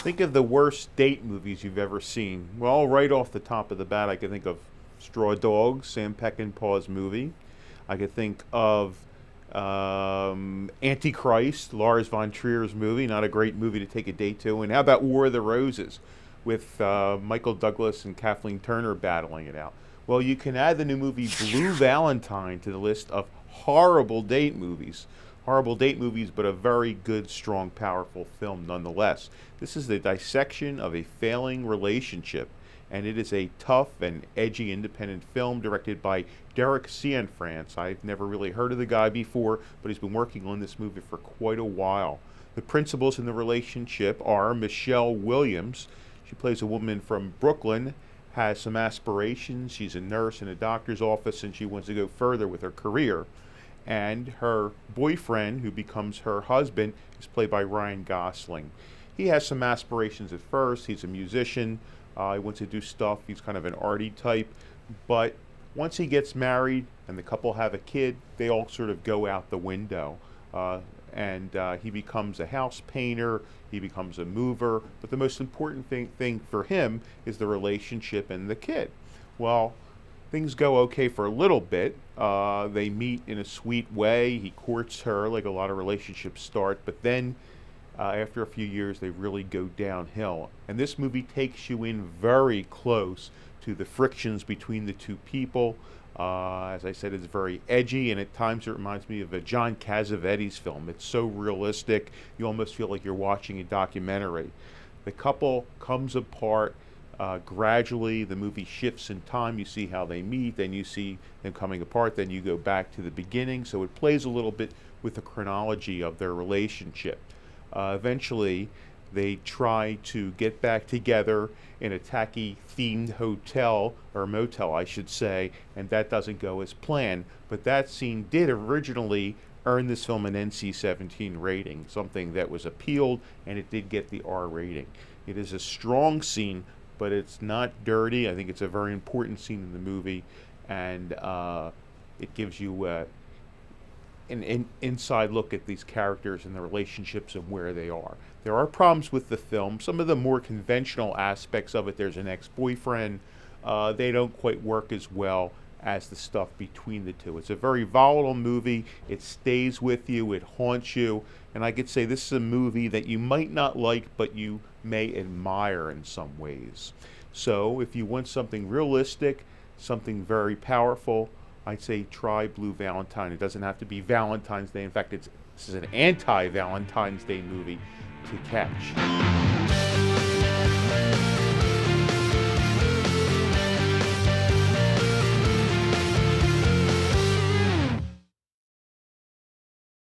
Think of the worst date movies you've ever seen. Well, right off the top of the bat, I can think of Straw Dogs, Sam Peckinpah's movie. I could think of Antichrist, Lars von Trier's movie. Not a great movie to take a date to. And how about War of the Roses, with Michael Douglas and Kathleen Turner battling it out? Well, you can add the new movie Blue Valentine to the list of horrible date movies. Horrible date movies, but a very good, strong, powerful film nonetheless. This is the dissection of a failing relationship, and it is a tough and edgy independent film directed by Derek Cianfrance. I've never really heard of the guy before, but he's been working on this movie for quite a while. The principals in the relationship are Michelle Williams. She plays a woman from Brooklyn, has some aspirations. She's a nurse in a doctor's office, and she wants to go further with her career. And her boyfriend, who becomes her husband, is played by Ryan Gosling. He has some aspirations at first. He's a musician. He wants to do stuff. He's kind of an arty type. But once he gets married and the couple have a kid, they all sort of go out the window. And he becomes a house painter. He becomes a mover. But the most important thing for him is the relationship and the kid. Well, things go okay for a little bit. They meet in a sweet way. He courts her like a lot of relationships start. But then after a few years, they really go downhill. And this movie takes you in very close to the frictions between the two people. As I said, it's very edgy, and at times it reminds me of a John Cassavetes film. It's so realistic, you almost feel like you're watching a documentary. The couple comes apart gradually. The movie shifts in time. You see how they meet, then you see them coming apart, then you go back to the beginning. So it plays a little bit with the chronology of their relationship. Eventually, they try to get back together in a tacky themed hotel, or motel I should say, and that doesn't go as planned. But that scene did originally earn this film an NC-17 rating, something that was appealed, and it did get the R rating. It is a strong scene, but it's not dirty. I think it's a very important scene in the movie, and it gives you an inside look at these characters and the relationships and where they are. There are problems with the film. Some of the more conventional aspects of it, there's an ex-boyfriend. They don't quite work as well as the stuff between the two. It's a very volatile movie. It stays with you. It haunts you. And I could say this is a movie that you might not like, but you may admire in some ways. So if you want something realistic, something very powerful, I'd say try Blue Valentine. It doesn't have to be Valentine's Day. In fact, this is an anti-Valentine's Day movie to catch.